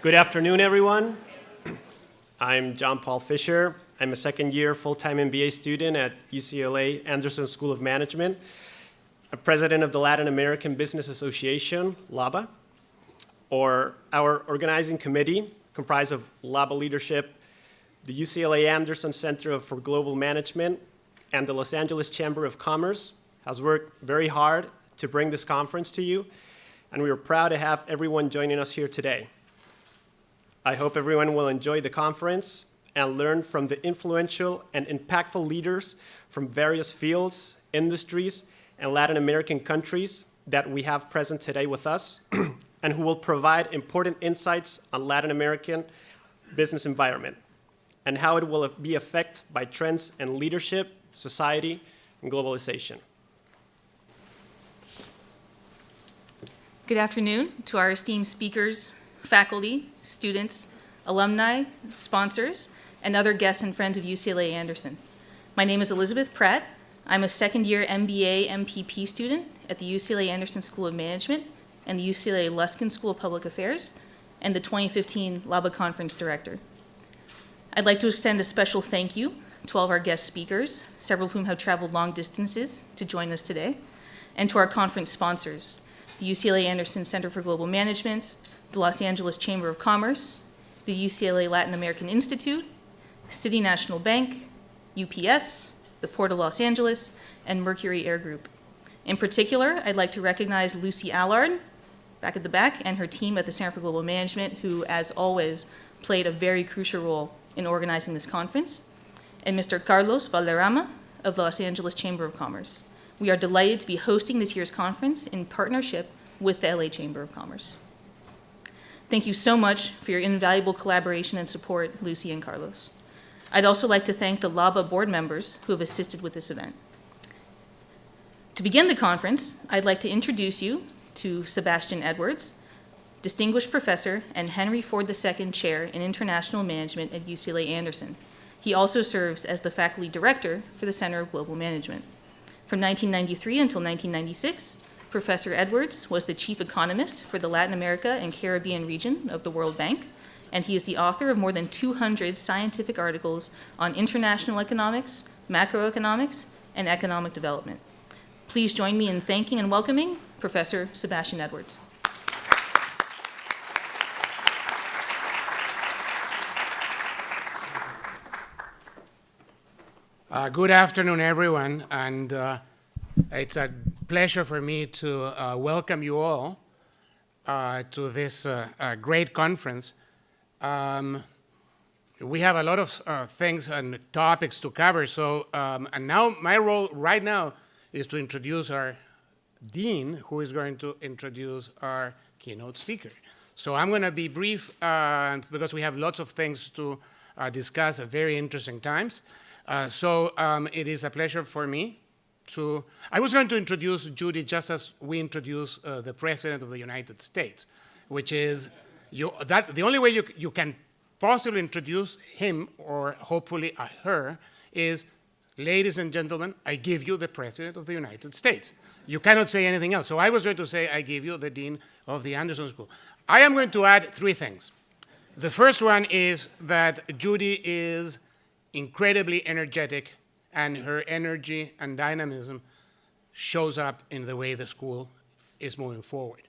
Good afternoon, everyone. I'm John Paul Fisher. I'm a second-year full-time MBA student at UCLA Anderson School of Management. I'm president of the Latin American Business Association, LABA, or our organizing committee comprised of LABA leadership, the UCLA Anderson Center for Global Management, and the Los Angeles Chamber of Commerce has worked very hard to bring this conference to you, and we are proud to have everyone joining us here today. I hope everyone will enjoy the conference and learn from the influential and impactful leaders from various fields, industries, and Latin American countries that we have present today with us and who will provide important insights on Latin American business environment and how it will be affected by trends in leadership, society, and globalization. Good afternoon to our esteemed speakers, faculty, students, alumni, sponsors, and other guests and friends of UCLA Anderson. My name is Elizabeth Pratt. I'm a second-year MBA MPP student at the UCLA Anderson School of Management and the UCLA Luskin School of Public Affairs, and the 2015 LABA Conference Director. I'd like to extend a special thank you to all of our guest speakers, several of whom have traveled long distances to join us today, and to our conference sponsors, the UCLA Anderson Center for Global Management, the Los Angeles Chamber of Commerce, the UCLA Latin American Institute, City National Bank, UPS, the Port of Los Angeles, and Mercury Air Group. In particular, I'd like to recognize Lucy Allard, back at the back, and her team at the Center for Global Management, who, as always, played a very crucial role in organizing this conference, and Mr. Carlos Valderrama of the Los Angeles Chamber of Commerce. We are delighted to be hosting this year's conference in partnership with the LA Chamber of Commerce. Thank you so much for your invaluable collaboration and support, Lucy and Carlos. I'd also like to thank the LABA board members who have assisted with this event. To begin the conference, I'd like to introduce you to Sebastian Edwards, Distinguished Professor and Henry Ford II Chair in International Management at UCLA Anderson. He also serves as the Faculty Director for the Center of Global Management. From 1993 until 1996, Professor Edwards was the chief economist for the Latin America and Caribbean region of the World Bank, and he is the author of more than 200 scientific articles on international economics, macroeconomics, and economic development. Please join me in thanking and welcoming Professor Sebastian Edwards. Good afternoon, everyone, and it's a pleasure for me to welcome you all to this great conference. We have a lot of things and topics to cover, so and now my role right now is to introduce our dean, who is going to introduce our keynote speaker. So I'm going to be brief because we have lots of things to discuss at very interesting times. So it is a pleasure for me to, I was going to introduce Judy just as we introduce the President of the United States, which is, the only way you can possibly introduce him, or hopefully her, is, ladies and gentlemen, I give you the President of the United States. You cannot say anything else. So I was going to say, I give you the Dean of the Anderson School. I am going to add three things. The first one is that Judy is incredibly energetic, and her energy and dynamism shows up in the way the school is moving forward.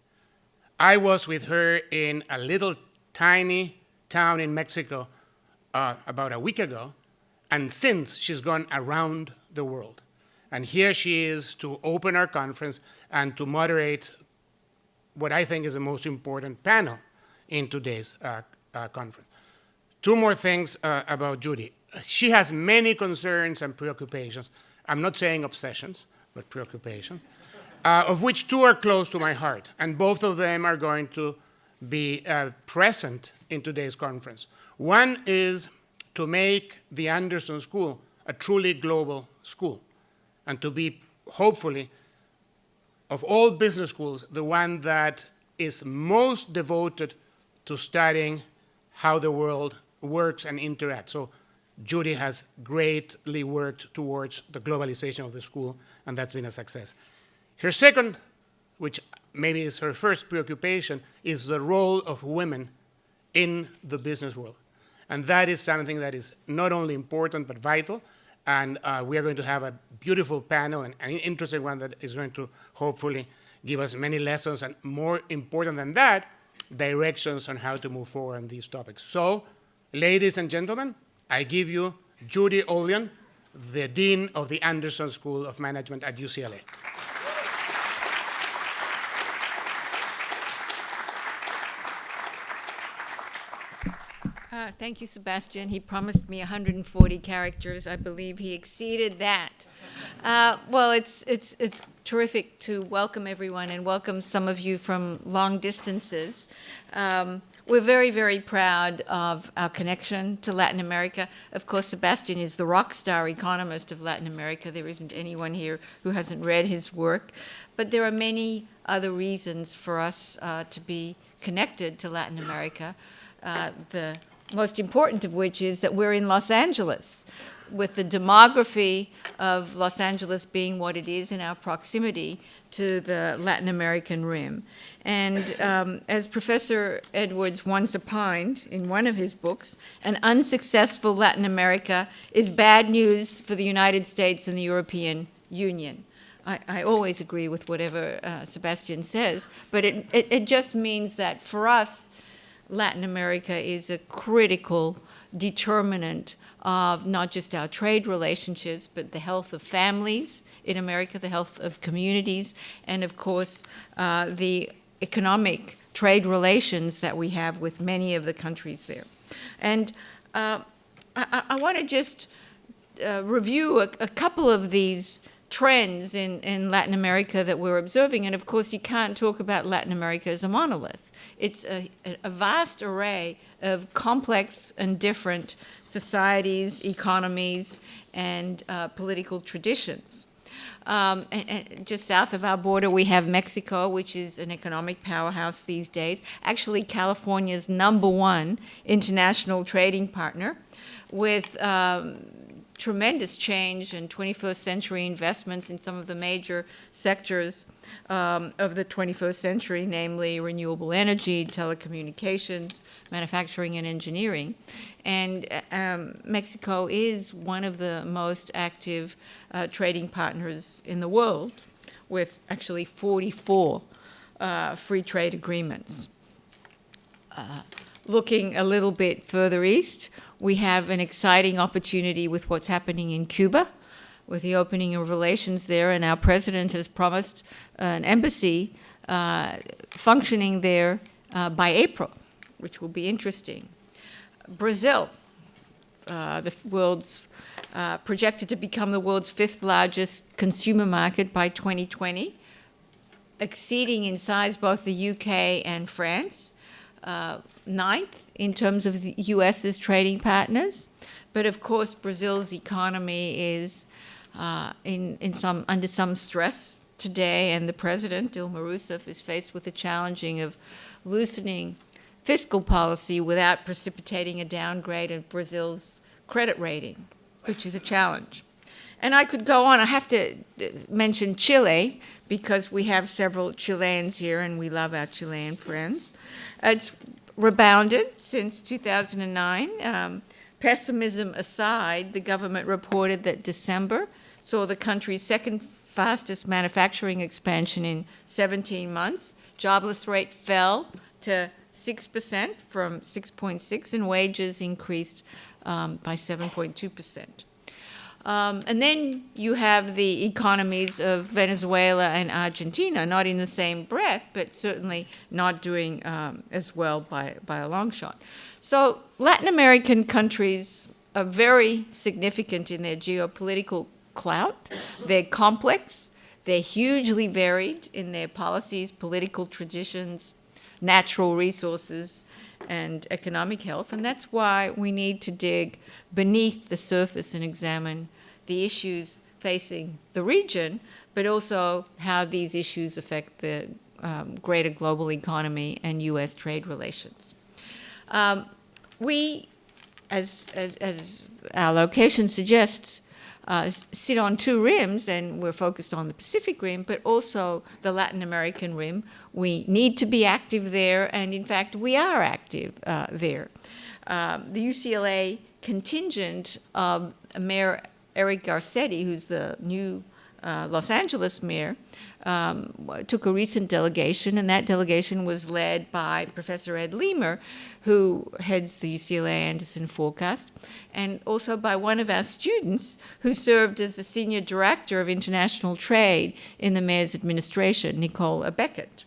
I was with her in a little tiny town in Mexico about a week ago, and since she's gone around the world. And here she is to open our conference and to moderate what I think is the most important panel in today's conference. Two more things about Judy. She has many concerns and preoccupations. I'm not saying obsessions, but preoccupations, of which two are close to my heart, and both of them are going to be present in today's conference. One is to make the Anderson School a truly global school, and to be, hopefully, of all business schools, the one that is most devoted to studying how the world works and interacts. So Judy has greatly worked towards the globalization of the school, and that's been a success. Her second, which maybe is her first preoccupation, is the role of women in the business world. And that is something that is not only important but vital. And we are going to have a beautiful panel and an interesting one that is going to hopefully give us many lessons and, more important than that, directions on how to move forward on these topics. So, ladies and gentlemen, I give you Judy Olian, the Dean of the Anderson School of Management at UCLA. Thank you, Sebastian. He promised me 140 characters. I believe he exceeded that. Well, it's terrific to welcome everyone and welcome some of you from long distances. We're very, very proud of our connection to Latin America. Of course, Sebastian is the rock star economist of Latin America. There isn't anyone here who hasn't read his work. But there are many other reasons for us to be connected to Latin America. The most important of which is that we're in Los Angeles, with the demography of Los Angeles being what it is in our proximity to the Latin American rim. And as Professor Edwards once opined in one of his books, an unsuccessful Latin America is bad news for the United States and the European Union. I always agree with whatever Sebastian says, but it just means that for us, Latin America is a critical determinant of not just our trade relationships, but the health of families in America, the health of communities, and of course, the economic trade relations that we have with many of the countries there. And I want to just review a couple of these trends in Latin America that we're observing. And of course, you can't talk about Latin America as a monolith. It's a vast array of complex and different societies, economies, and political traditions. And just south of our border, we have Mexico, which is an economic powerhouse these days. Actually, California's #1 international trading partner, with tremendous change and 21st century investments in some of the major sectors of the 21st century, namely renewable energy, telecommunications, manufacturing, and engineering. And Mexico is one of the most active trading partners in the world, with actually 44 free trade agreements. Looking a little bit further east, we have an exciting opportunity with what's happening in Cuba, with the opening of relations there, and our president has promised an embassy functioning there by April, which will be interesting. Brazil, the world's projected to become the world's 5th largest consumer market by 2020, exceeding in size both the UK and France. 9th in terms of the US's trading partners. But of course, Brazil's economy is under some stress today, and the president, Dilma Rousseff, is faced with the challenging of loosening fiscal policy without precipitating a downgrade of Brazil's credit rating, which is a challenge. And I could go on. I have to mention Chile, because we have several Chileans here, and we love our Chilean friends. It's rebounded since 2009. Pessimism aside, the government reported that December saw the country's 2nd fastest manufacturing expansion in 17 months. Jobless rate fell to 6% from 6.6%, and wages increased by 7.2%. And then you have the economies of Venezuela and Argentina, not in the same breath, but certainly not doing as well by a long shot. So Latin American countries are very significant in their geopolitical clout. They're complex. They're hugely varied in their policies, political traditions, natural resources, and economic health. And that's why we need to dig beneath the surface and examine the issues facing the region, but also how these issues affect the greater global economy and U.S. trade relations. We, as our location suggests, sit on two rims, and we're focused on the Pacific Rim, but also the Latin American Rim. We need to be active there, and in fact, we are active there. The UCLA contingent of Mayor Eric Garcetti, who's the new Los Angeles mayor, took a recent delegation, and that delegation was led by Professor Ed Leamer, who heads the UCLA Anderson forecast, and also by one of our students who served as the senior director of international trade in the mayor's administration, Nicole Beckett.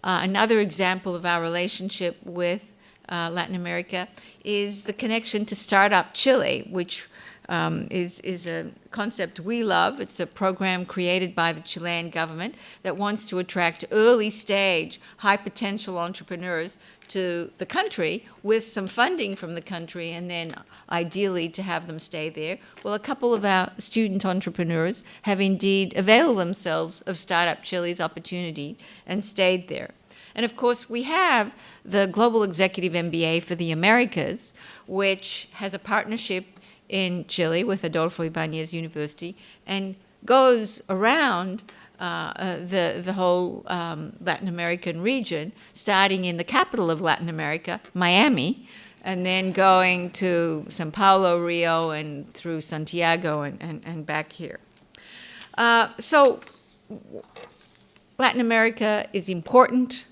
Another example of our relationship with Latin America is the connection to Startup Chile, which is a concept we love. It's a program created by the Chilean government that wants to attract early-stage, high-potential entrepreneurs to the country with some funding from the country, and then ideally to have them stay there. Well, a couple of our student entrepreneurs have indeed availed themselves of Startup Chile's opportunity and stayed there. And of course, we have the Global Executive MBA for the Americas, which has a partnership in Chile with Adolfo Ibáñez University and goes around the whole Latin American region, starting in the capital of Latin America, Miami, and then going to Sao Paulo, Rio, and through Santiago and back here. So Latin America is important.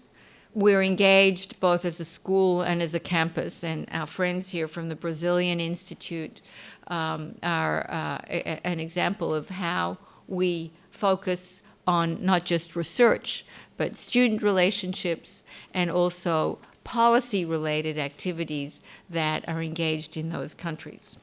We're engaged both as a school and as a campus, and our friends here from the Brazilian Institute are an example of how we focus on not just research, but student relationships and also policy-related activities that are engaged in those countries.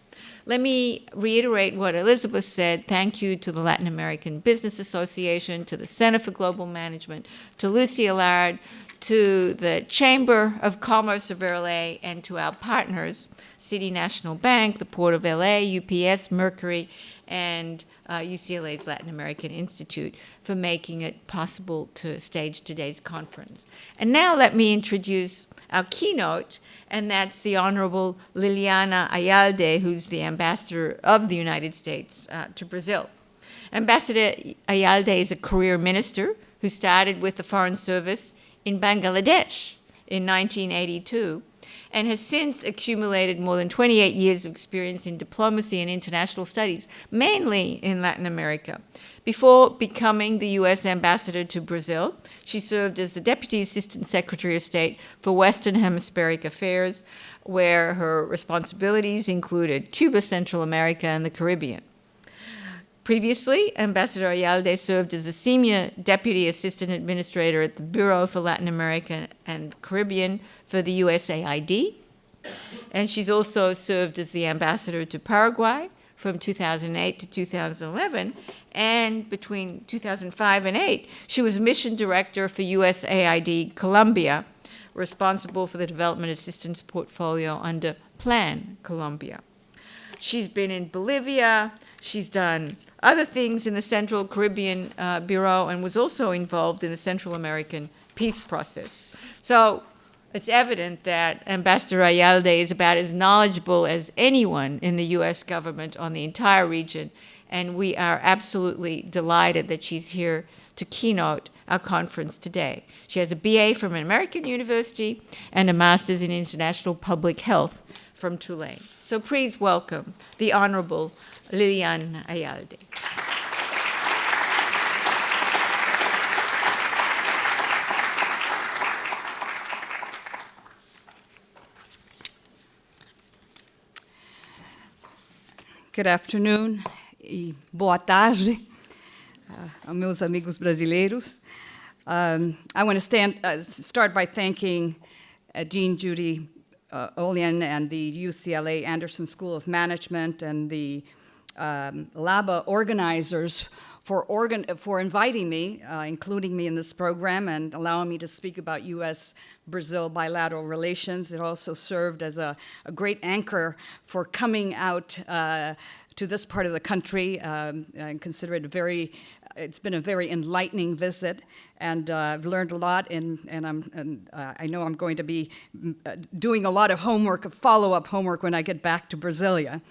Let me reiterate what Elizabeth said. Thank you to the Latin American Business Association, to the Center for Global Management, to Lucy Allard, to the Chamber of Commerce of LA, and to our partners, City National Bank, the Port of LA, UPS, Mercury, and UCLA's Latin American Institute for making it possible to stage today's conference. And now let me introduce our keynote, and that's the Honorable Liliana Ayalde, who's the ambassador of the United States to Brazil. Ambassador Ayalde is a career minister who started with the Foreign Service in Bangladesh in 1982 and has since accumulated more than 28 years of experience in diplomacy and international studies, mainly in Latin America. Before becoming the U.S. ambassador to Brazil, she served as the Deputy Assistant Secretary of State for Western Hemispheric Affairs, where her responsibilities included Cuba, Central America, and the Caribbean. Previously, Ambassador Ayalde served as a Senior Deputy Assistant Administrator at the Bureau for Latin America and Caribbean for the USAID. And she's also served as the Ambassador to Paraguay from 2008 to 2011. And between 2005 and 2008, she was Mission Director for USAID Colombia, responsible for the development assistance portfolio under Plan Colombia. She's been in Bolivia. She's done other things in the Central Caribbean Bureau and was also involved in the Central American peace process. So it's evident that Ambassador Ayalde is about as knowledgeable as anyone in the U.S. government on the entire region, and we are absolutely delighted that she's here to keynote our conference today. She has a BA from an American university and a master's in international public health from Tulane. So please welcome the Honorable Liliana Ayalde. Good afternoon e boa tarde, meus amigos brasileiros. I want to start by thanking Dean Judy Olian and the UCLA Anderson School of Management and the LABA organizers for inviting me, including me in this program, and allowing me to speak about U.S.-Brazil bilateral relations. It also served as a great anchor for coming out to this part of the country. I consider it very it's been a very enlightening visit, and I've learned a lot, and I know I'm going to be doing a lot of homework, follow-up homework when I get back to Brasilia.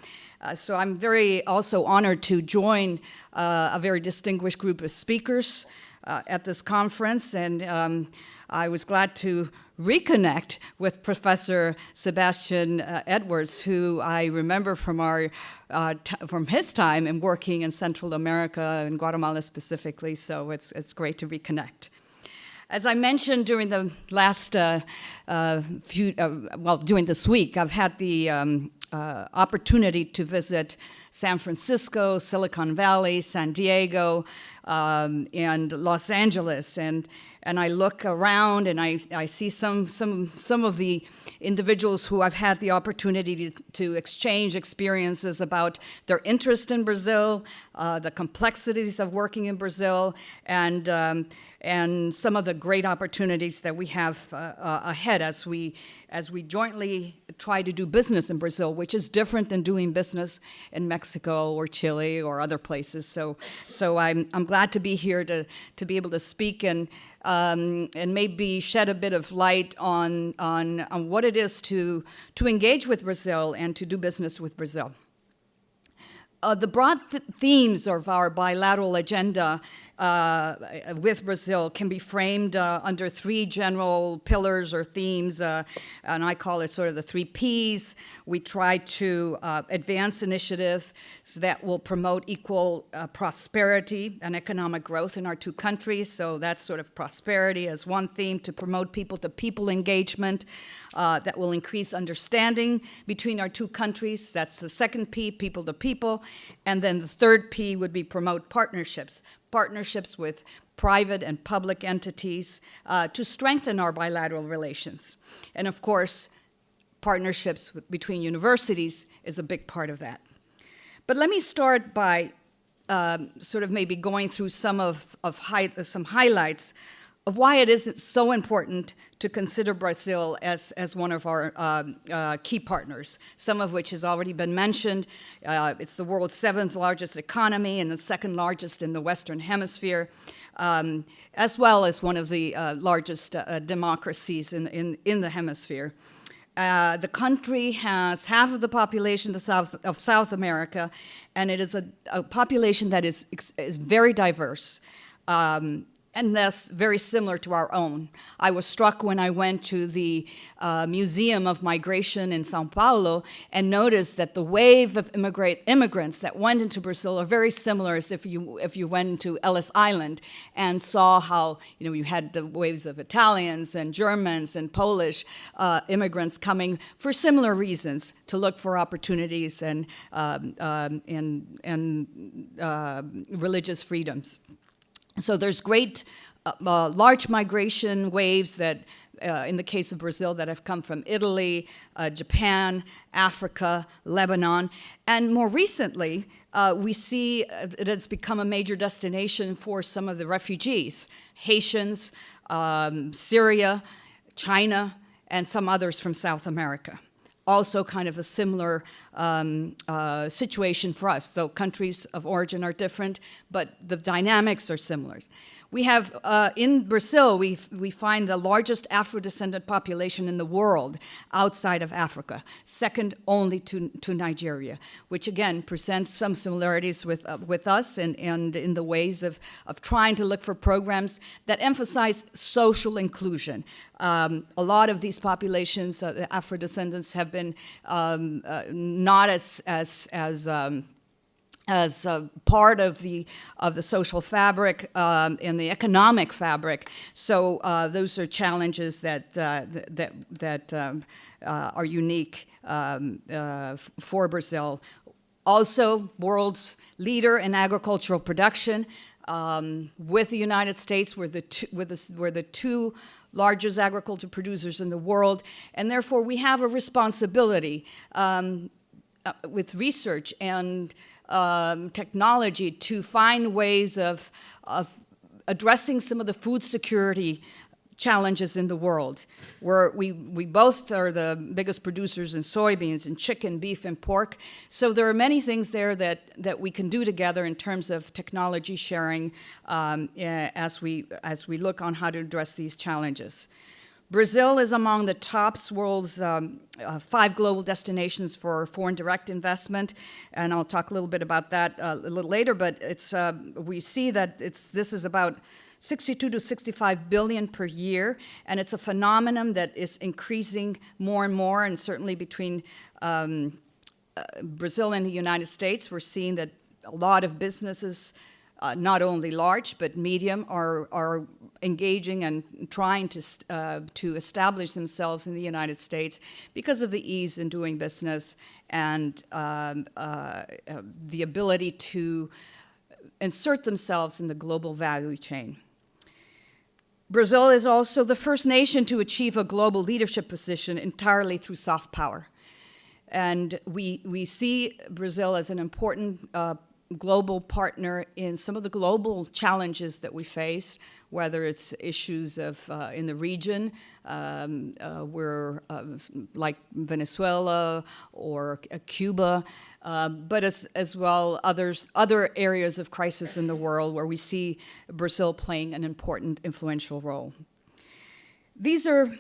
So I'm very also honored to join a very distinguished group of speakers at this conference, and I was glad to reconnect with Professor Sebastian Edwards, who I remember from from his time in working in Central America and Guatemala specifically. So it's great to reconnect. As I mentioned during the last during this week, I've had the opportunity to visit San Francisco, Silicon Valley, San Diego, and Los Angeles, and I look around and I see some of the individuals who I've had the opportunity to exchange experiences about their interest in Brazil, the complexities of working in Brazil, and some of the great opportunities that we have ahead as we jointly try to do business in Brazil, which is different than doing business in Mexico or Chile or other places. So I'm glad to be here to be able to speak and maybe shed a bit of light on what it is to engage with Brazil and to do business with Brazil. The broad themes of our bilateral agenda with Brazil can be framed under three general pillars or themes, and I call it sort of the 3 Ps. We try to advance initiatives that will promote equal prosperity and economic growth in our two countries. So that's sort of prosperity as one theme, to promote people-to-people engagement that will increase understanding between our two countries. That's the second P, people-to-people. And then the third P would be promote partnerships with private and public entities to strengthen our bilateral relations. And of course, partnerships between universities is a big part of that. But let me start by sort of maybe going through some highlights of why it is so important to consider Brazil as one of our key partners, some of which has already been mentioned. It's the world's 7th largest economy and the 2nd largest in the Western Hemisphere, as well as one of the largest democracies in the hemisphere. The country has half of the population of South America, and it is a population that is very diverse. And thus very similar to our own. I was struck when I went to the Museum of Migration in Sao Paulo and noticed that the wave of immigrants that went into Brazil are very similar as if you went to Ellis Island and saw how you had the waves of Italians and Germans and Polish immigrants coming for similar reasons, to look for opportunities and religious freedoms. So there's great large migration waves that, in the case of Brazil, that have come from Italy, Japan, Africa, Lebanon. And more recently, we see that it's become a major destination for some of the refugees, Haitians, Syria, China, and some others from South America. Also kind of a similar situation for us, though countries of origin are different, but the dynamics are similar. We have, in Brazil, we find the largest Afro-descendant population in the world outside of Africa, second only to Nigeria, which again presents some similarities with us and in the ways of trying to look for programs that emphasize social inclusion. A lot of these populations, the Afro-descendants, have been not as part of the social fabric and the economic fabric. So those are challenges that are unique for Brazil. Also, world's leader in agricultural production. With the United States, we're the two largest agriculture producers in the world, and therefore we have a responsibility with research and technology to find ways of addressing some of the food security challenges in the world, where we both are the biggest producers in soybeans and chicken, beef, and pork. So there are many things there that we can do together in terms of technology sharing as we look on how to address these challenges. Brazil is among the top world's 5 global destinations for foreign direct investment, and I'll talk a little bit about that a little later, but we see that this is about 62 to 65 billion per year, and it's a phenomenon that is increasing more and more, and certainly between Brazil and the United States, we're seeing that a lot of businesses, not only large but medium, are engaging and trying to establish themselves in the United States because of the ease in doing business and the ability to insert themselves in the global value chain. Brazil is also the first nation to achieve a global leadership position entirely through soft power. And we see Brazil as an important global partner in some of the global challenges that we face, whether it's issues in the region, like Venezuela or Cuba, but as well other areas of crisis in the world where we see Brazil playing an important, influential role. These are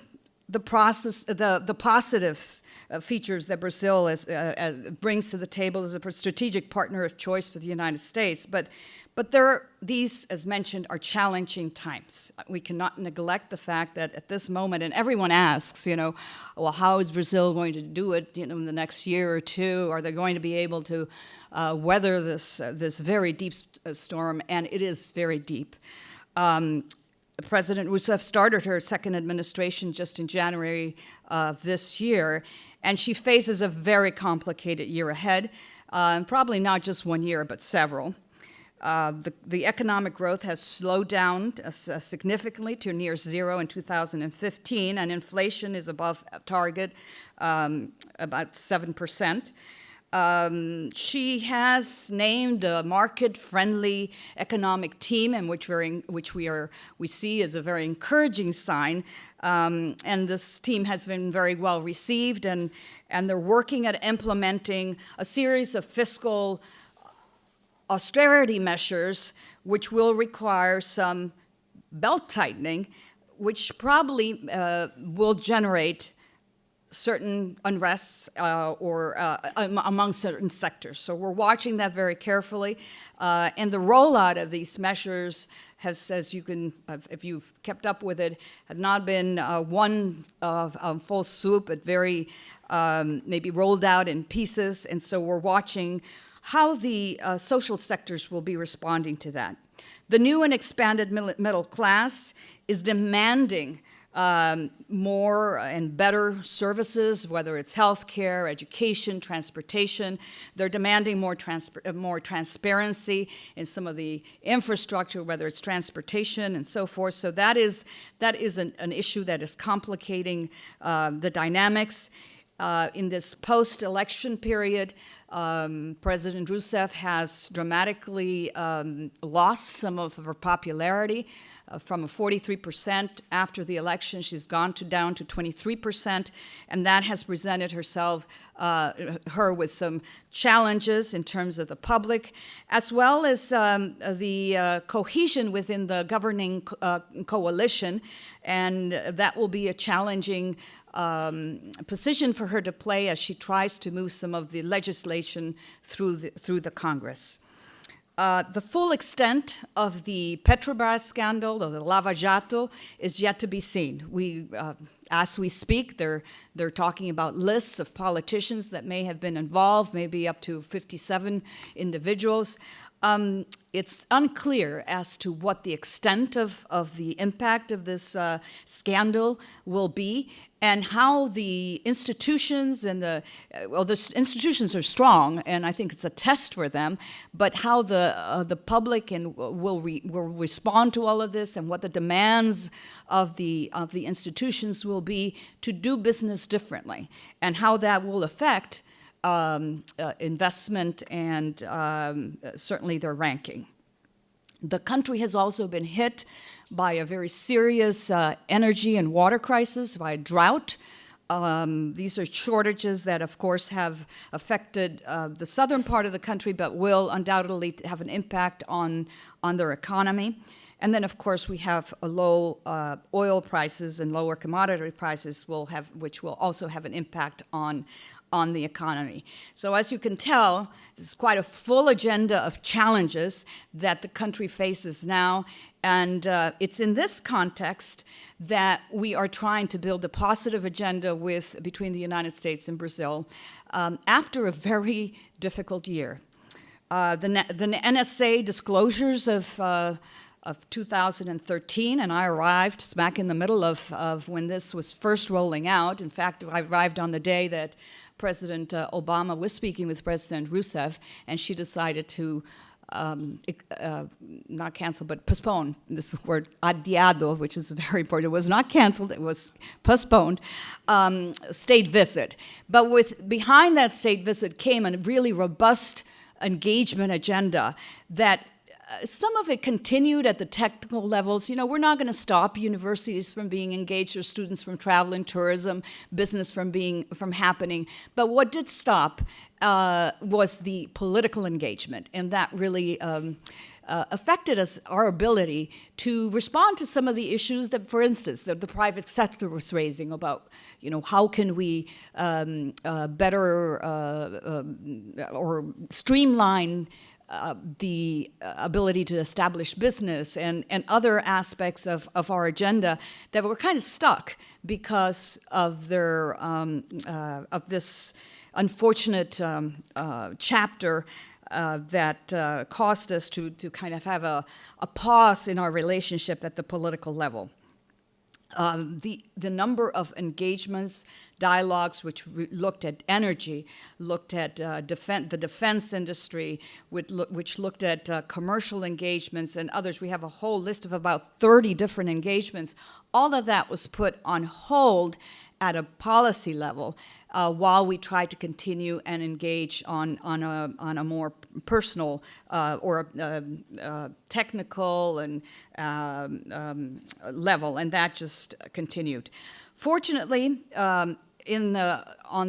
the positives features that Brazil brings to the table as a strategic partner of choice for the United States. But these, as mentioned, are challenging times. We cannot neglect the fact that at this moment, and everyone asks, well, how is Brazil going to do it, in the next year or two? Are they going to be able to weather this very deep storm? And it is very deep. President Rousseff started her second administration just in January of this year, and she faces a very complicated year ahead, and probably not just one year, but several. The economic growth has slowed down significantly to near zero in 2015, and inflation is above target, about 7%. She has named a market-friendly economic team, in which we see as a very encouraging sign. And this team has been very well received, and they're working at implementing a series of fiscal austerity measures, which will require some belt tightening, which probably will generate certain unrests among certain sectors. So we're watching that very carefully. And the rollout of these measures has, if you've kept up with it, has not been one full swoop, but very maybe rolled out in pieces. And so we're watching how the social sectors will be responding to that. The new and expanded middle class is demanding more and better services, whether it's healthcare, education, transportation. They're demanding more transparency in some of the infrastructure, whether it's transportation and so forth. So that is an issue that is complicating the dynamics. In this post-election period, President Rousseff has dramatically lost some of her popularity. From a 43% after the election, she's down to 23%, and that has presented her with some challenges in terms of the public, as well as the cohesion within the governing coalition, and that will be a challenging position for her to play as she tries to move some of the legislation through the Congress. The full extent of the Petrobras Scandal, or the Lava Jato, is yet to be seen. As we speak, they're talking about lists of politicians that may have been involved, maybe up to 57 individuals. It's unclear as to what the extent of the impact of this scandal will be, and how the institutions and the institutions are strong, and I think it's a test for them, but how the public will respond to all of this, and what the demands of the institutions will be to do business differently, and how that will affect investment and certainly their ranking. The country has also been hit by a very serious energy and water crisis, by drought. These are shortages that, of course, have affected the southern part of the country, but will undoubtedly have an impact on their economy. And then, of course, we have low oil prices and lower commodity prices, which will also have an impact on the economy. So as you can tell, this is quite a full agenda of challenges that the country faces now. And it's in this context that we are trying to build a positive agenda between the United States and Brazil after a very difficult year. The NSA disclosures of 2013, and I arrived smack in the middle of when this was first rolling out. In fact, I arrived on the day that President Obama was speaking with President Rousseff, and she decided to not cancel, but postpone, this word adiado, which is very important. It was not canceled, it was postponed, state visit. But behind that state visit came a really robust engagement agenda that some of it continued at the technical levels. You know, we're not going to stop universities from being engaged or students from traveling, tourism, business from happening. But what did stop was the political engagement, and that really affected our ability to respond to some of the issues that, for instance, the private sector was raising about, you know, how can we better or streamline the ability to establish business and other aspects of our agenda that were kind of stuck because of of this unfortunate chapter that caused us to kind of have a pause in our relationship at the political level. The number of engagements, dialogues which looked at energy, looked at the defense industry, which looked at commercial engagements and others. We have a whole list of about 30 different engagements. All of that was put on hold at a policy level while we tried to continue and engage on a more personal or technical and level, and that just continued. Fortunately, on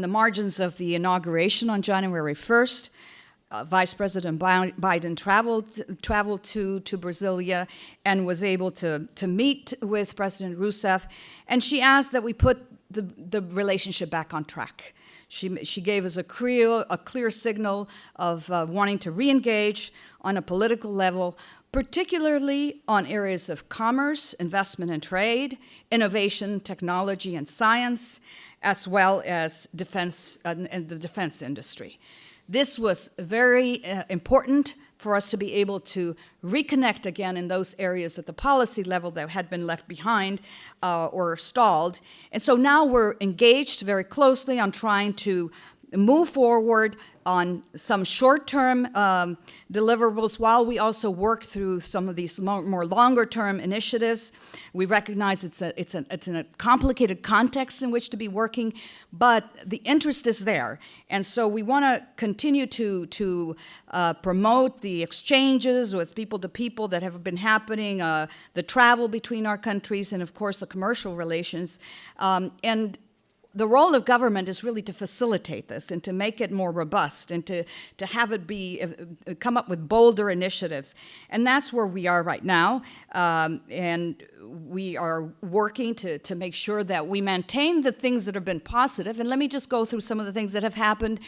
the margins of the inauguration on January 1st, Vice President Biden traveled to Brasilia and was able to meet with President Rousseff, and she asked that we put the relationship back on track. She gave us a clear signal of wanting to re-engage on a political level, particularly on areas of commerce, investment and trade, innovation, technology and science, as well as defense and the defense industry. This was very important for us to be able to reconnect again in those areas at the policy level that had been left behind or stalled. And so now we're engaged very closely on trying to move forward on some short-term deliverables while we also work through some of these more longer-term initiatives. We recognize it's in a complicated context in which to be working, but the interest is there. And so we want to continue to promote the exchanges with people to people that have been happening, the travel between our countries, and of course the commercial relations. And the role of government is really to facilitate this and to make it more robust and to have it come up with bolder initiatives. And that's where we are right now. And we are working to make sure that we maintain the things that have been positive. And let me just go through some of the things that have happened,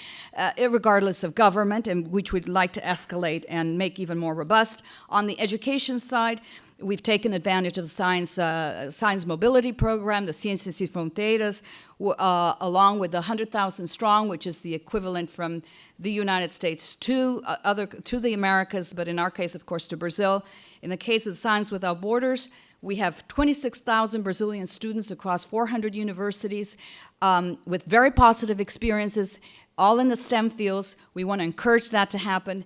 regardless of government, and which we'd like to escalate and make even more robust. On the education side, we've taken advantage of the Science Mobility Program, the Ciências Sem Fronteiras, along with the 100,000 Strong, which is the equivalent from the United States to the Americas, but in our case, of course, to Brazil. In the case of Science Without Borders, we have 26,000 Brazilian students across 400 universities with very positive experiences, all in the STEM fields. We want to encourage that to happen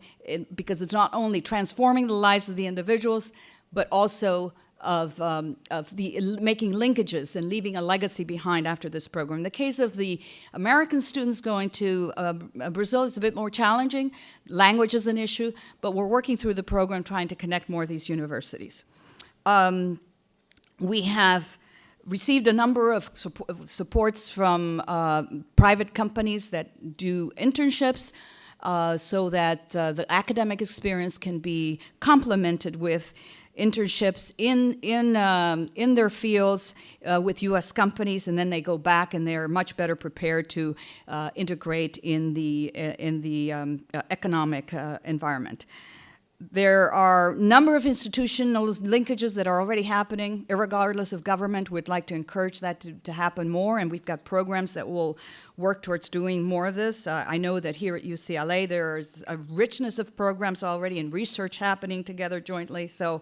because it's not only transforming the lives of the individuals, but also making linkages and leaving a legacy behind after this program. In the case of the American students going to Brazil, it's a bit more challenging. Language is an issue, but we're working through the program trying to connect more of these universities. We have received a number of supports from private companies that do internships so that the academic experience can be complemented with internships in their fields with U.S. companies, and then they go back and they're much better prepared to integrate in the economic environment. There are a number of institutional linkages that are already happening, irregardless of government. We'd like to encourage that to happen more, and we've got programs that will work towards doing more of this. I know that here at UCLA there's a richness of programs already and research happening together jointly, so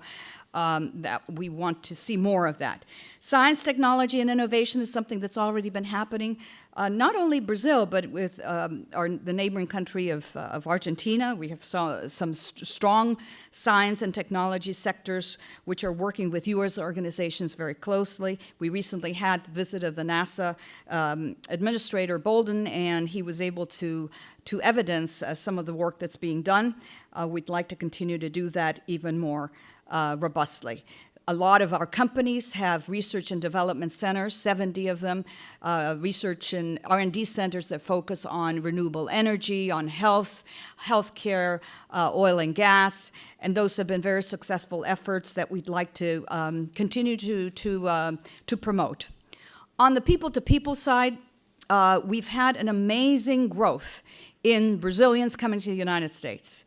that we want to see more of that. Science, technology, and innovation is something that's already been happening, not only Brazil, but with the neighboring country of Argentina. We have some strong science and technology sectors which are working with U.S. organizations very closely. We recently had the visit of the NASA Administrator Bolden, and he was able to evidence some of the work that's being done. We'd like to continue to do that even more robustly. A lot of our companies have research and development centers, 70 of them, research and R&D centers that focus on renewable energy, on healthcare, oil and gas, and those have been very successful efforts that we'd like to continue to promote. On the people-to-people side, we've had an amazing growth in Brazilians coming to the United States.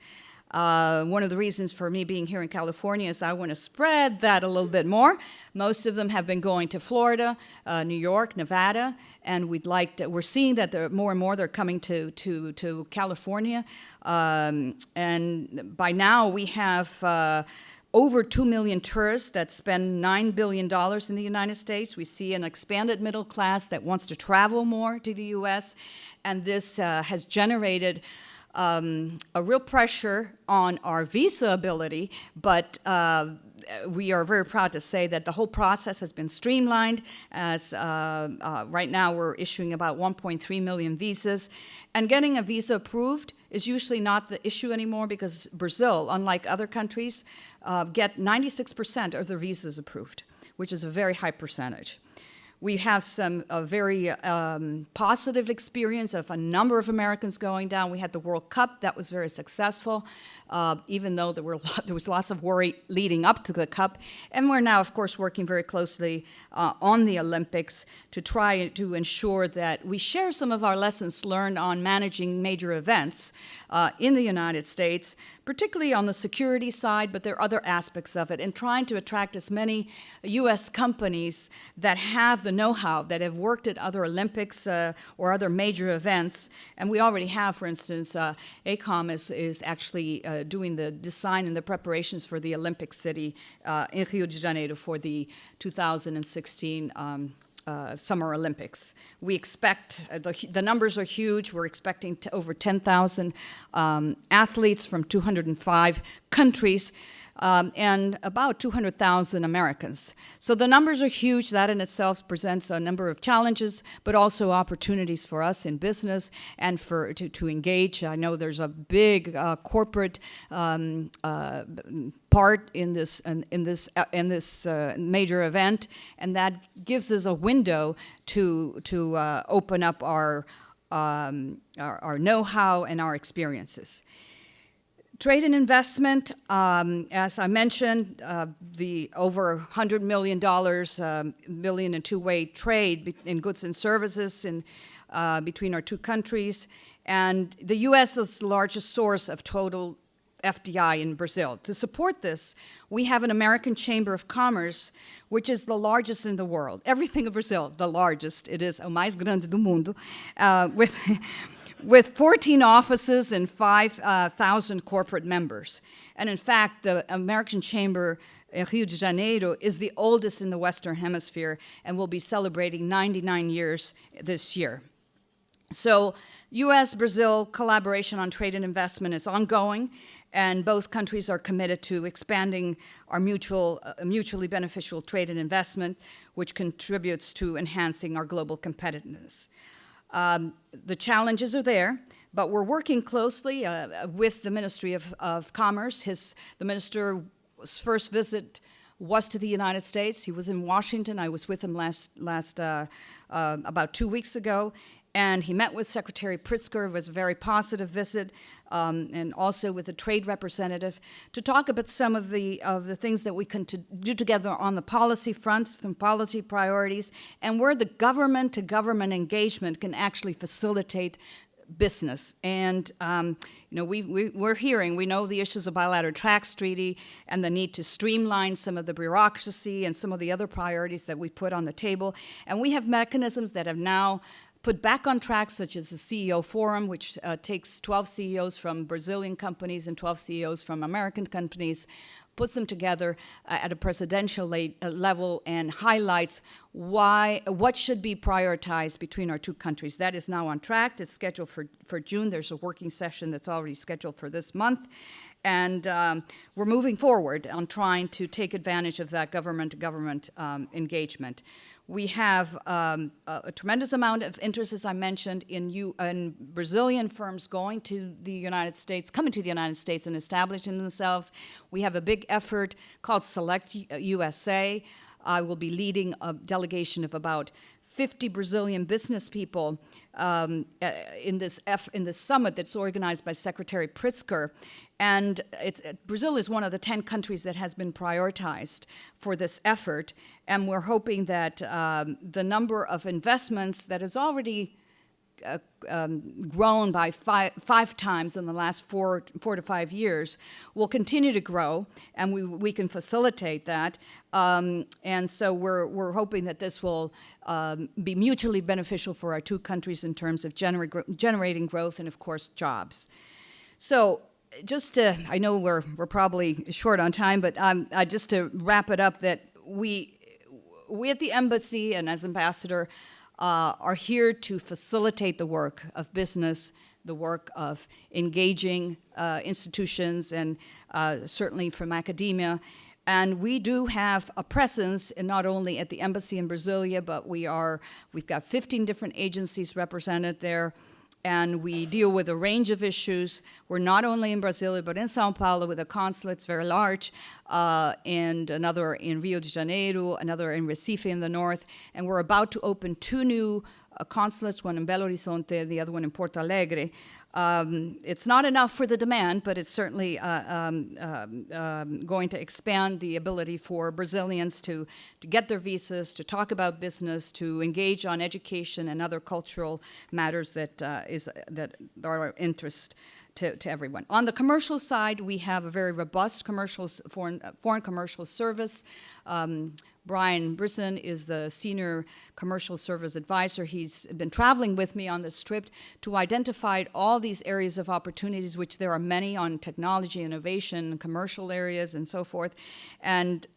One of the reasons for me being here in California is I want to spread that a little bit more. Most of them have been going to Florida, New York, Nevada, and we're seeing that more and more they're coming to California. And by now we have over 2 million tourists that spend $9 billion in the United States. We see an expanded middle class that wants to travel more to the U.S., and this has generated a real pressure on our visa ability, but we are very proud to say that the whole process has been streamlined, as right now we're issuing about 1.3 million visas, and getting a visa approved is usually not the issue anymore because Brazil, unlike other countries, get 96% of their visas approved, which is a very high percentage. We have some very positive experience of a number of Americans going down. We had the World Cup. That was very successful, even though there was lots of worry leading up to the Cup. And we're now, of course, working very closely on the Olympics to try to ensure that we share some of our lessons learned on managing major events in the United States, particularly on the security side, but there are other aspects of it, and trying to attract as many U.S. companies that have the know-how, that have worked at other Olympics or other major events. And we already have, for instance, AECOM is actually doing the design and the preparations for the Olympic city in Rio de Janeiro for the 2016 Summer Olympics. We expect, the numbers are huge. We're expecting over 10,000 athletes from 205 countries. And about 200,000 Americans. So the numbers are huge. That in itself presents a number of challenges, but also opportunities for us in business and to engage. I know there's a big corporate part in this major event, and that gives us a window to open up our know-how and our experiences. Trade and investment, as I mentioned, the over $100 million in two-way trade in goods and services between our two countries. And the U.S. is the largest source of total FDI in Brazil. To support this, we have an American Chamber of Commerce, which is the largest in the world. Everything in Brazil, the largest. It is o mais grande do mundo, with 14 offices and 5,000 corporate members. And in fact, the American Chamber in Rio de Janeiro is the oldest in the Western Hemisphere and will be celebrating 99 years this year. So U.S.-Brazil collaboration on trade and investment is ongoing, and both countries are committed to expanding our mutually beneficial trade and investment, which contributes to enhancing our global competitiveness. The challenges are there, but we're working closely with the Ministry of Commerce. The minister's first visit was to the United States. He was in Washington. I was with him about 2 weeks ago. And he met with Secretary Pritzker. It was a very positive visit, and also with the trade representative to talk about some of the things that we can do together on the policy fronts, some policy priorities, and where the government-to-government engagement can actually facilitate business. And we know the issues of bilateral tax treaty and the need to streamline some of the bureaucracy and some of the other priorities that we put on the table. And we have mechanisms that have now put back on track, such as the CEO Forum, which takes 12 CEOs from Brazilian companies and 12 CEOs from American companies, puts them together at a presidential level and highlights what should be prioritized between our two countries. That is now on track. It's scheduled for June. There's a working session that's already scheduled for this month. And we're moving forward on trying to take advantage of that government-to-government engagement. We have a tremendous amount of interest, as I mentioned, in Brazilian firms coming to the United States and establishing themselves. We have a big effort called Select USA. I will be leading a delegation of about 50 Brazilian business people in this summit that's organized by Secretary Pritzker. And Brazil is one of the 10 countries that has been prioritized for this effort. And we're hoping that the number of investments that has already grown by five times in the last four to 5 years will continue to grow, and we can facilitate that. And so we're hoping that this will be mutually beneficial for our two countries in terms of generating growth and, of course, jobs. So I know we're probably short on time, but just to wrap it up, that we at the embassy and as ambassador are here to facilitate the work of business, the work of engaging institutions, and certainly from academia. And we do have a presence not only at the embassy in Brasilia, but we've got 15 different agencies represented there. And we deal with a range of issues. We're not only in Brasilia, but in Sao Paulo with a consulate very large, and another in Rio de Janeiro, another in Recife in the north. And we're about to open 2 new consulates, one in Belo Horizonte, the other one in Porto Alegre. It's not enough for the demand, but it's certainly going to expand the ability for Brazilians to get their visas, to talk about business, to engage on education and other cultural matters that are of interest to everyone. On the commercial side, we have a very robust foreign commercial service. Brian Brisson is the senior commercial service advisor. He's been traveling with me on this trip to identify all these areas of opportunities, which there are many on technology, innovation, commercial areas, and so forth. And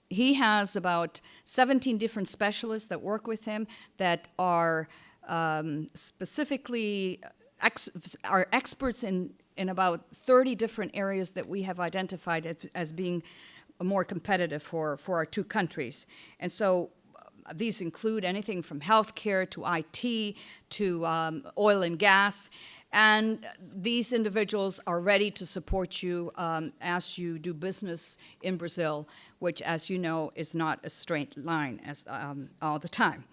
he has about 17 different specialists that work with him that are specifically are experts in about 30 different areas that we have identified as being more competitive for our two countries. And so these include anything from healthcare to IT to oil and gas. And these individuals are ready to support you as you do business in Brazil, which, as you know, is not a straight line all the time.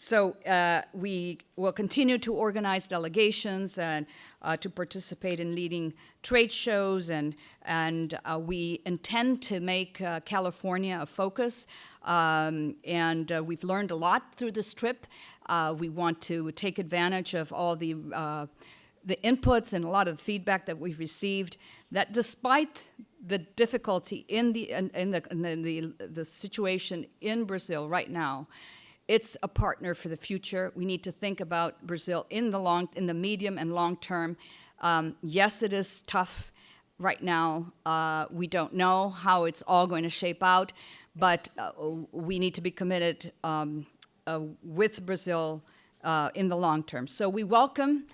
So we will continue to organize delegations and to participate in leading trade shows, and we intend to make California a focus. And we've learned a lot through this trip. We want to take advantage of all the inputs and a lot of the feedback that we've received, that despite the difficulty in the situation in Brazil right now, it's a partner for the future. We need to think about Brazil in the medium and long term. Yes, it is tough right now. We don't know how it's all going to shape out, but we need to be committed with Brazil in the long term. So we welcome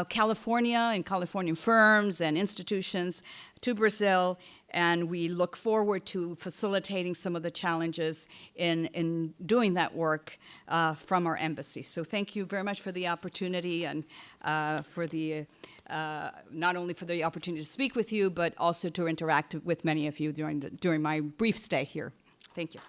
California and Californian firms and institutions to Brazil, and we look forward to facilitating some of the challenges in doing that work from our embassy. So thank you very much for the opportunity and for the not only for the opportunity to speak with you, but also to interact with many of you during my brief stay here. Thank you.